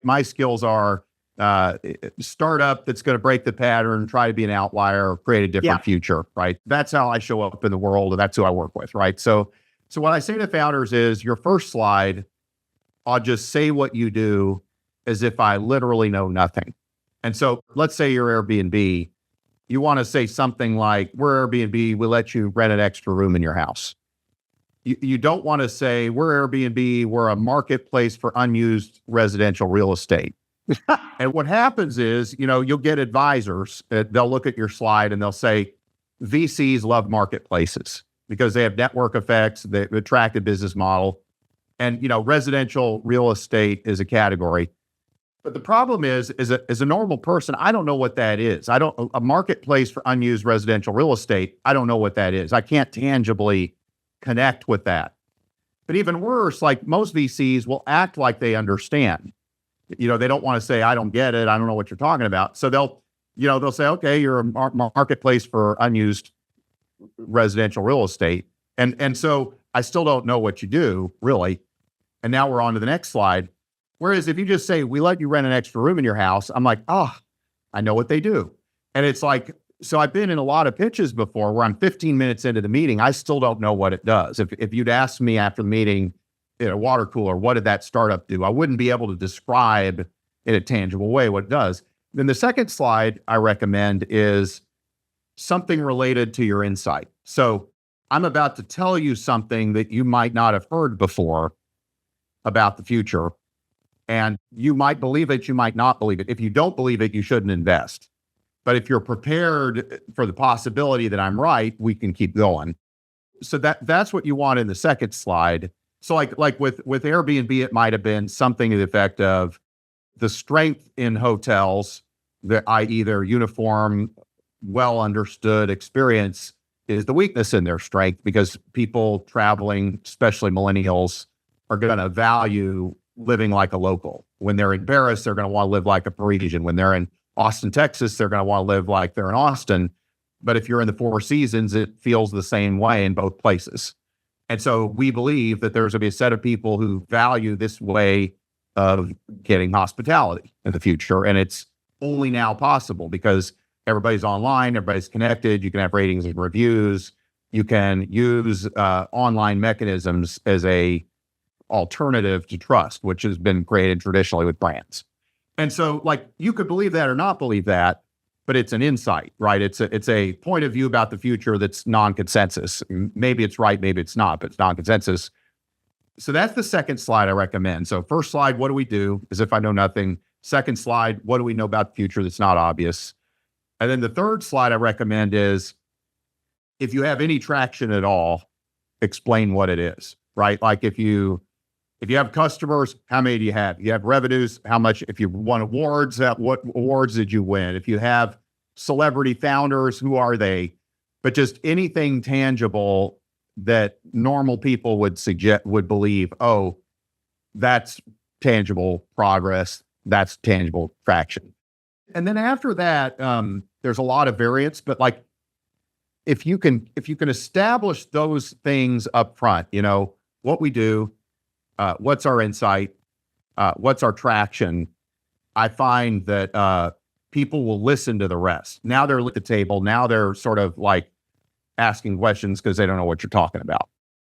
My skills are startup that's going to break the pattern, try to be an outlier, create a different future, right? That's how I show up in the world, and that's who I work with, right? So what I say to founders is your first slide, I'll just say what you do as if I literally know nothing. And so let's say you're Airbnb. You want to say something like, we're Airbnb, we let you rent an extra room in your house. You don't want to say, we're Airbnb, we're a marketplace for unused residential real estate. And what happens is, you'll get advisors, they'll look at your slide and they'll say, VCs love marketplaces because they have network effects, they attract a business model. And, residential real estate is a category. But the problem is as a normal person, I don't know what that is. A marketplace for unused residential real estate, I don't know what that is. I can't tangibly connect with that. But even worse, like most VCs will act like they understand. They don't want to say, I don't get it. I don't know what you're talking about. So they'll say, okay, you're a marketplace for unused residential real estate. And so I still don't know what you do, really. And now we're on to the next slide. Whereas if you just say, we let you rent an extra room in your house, I'm like, I know what they do. And it's like, so I've been in a lot of pitches before where I'm 15 minutes into the meeting, I still don't know what it does. If you'd asked me after the meeting, in a water cooler, what did that startup do? I wouldn't be able to describe in a tangible way what it does. Then the second slide I recommend is something related to your insight. So I'm about to tell you something that you might not have heard before about the future. And you might believe it, you might not believe it. If you don't believe it, you shouldn't invest. But if you're prepared for the possibility that I'm right, we can keep going. So that's what you want in the second slide. So like with Airbnb, it might have been something to the effect of the strength in hotels, i.e. their uniform, well understood experience is the weakness in their strength because people traveling, especially millennials, are going to value living like a local. When they're in Paris, they're going to want to live like a Parisian. When they're in Austin, Texas, they're going to want to live like they're in Austin. But if you're in the Four Seasons, it feels the same way in both places. And so we believe that there's going to be a set of people who value this way of getting hospitality in the future. And it's only now possible because everybody's online, everybody's connected. You can have ratings and reviews. You can use online mechanisms as a alternative to trust, which has been created traditionally with brands. And so you could believe that or not believe that, but it's an insight, right? It's a point of view about the future that's non-consensus. Maybe it's right, maybe it's not, but it's non-consensus. So that's the second slide I recommend. So first slide, what do we do? As if I know nothing. Second slide, what do we know about the future that's not obvious? And then the third slide I recommend is, if you have any traction at all, explain what it is, right? Like if you have customers, how many do you have? You have revenues, how much? If you won awards, what awards did you win? If you have celebrity founders, who are they? But just anything tangible that normal people would believe, oh, that's tangible progress, that's tangible traction. And then after that, there's a lot of variance, but if you can establish those things up front, what we do, what's our insight, what's our traction, I find that people will listen to the rest. Now they're at the table. Now they're sort of asking questions because they don't know what you're talking about.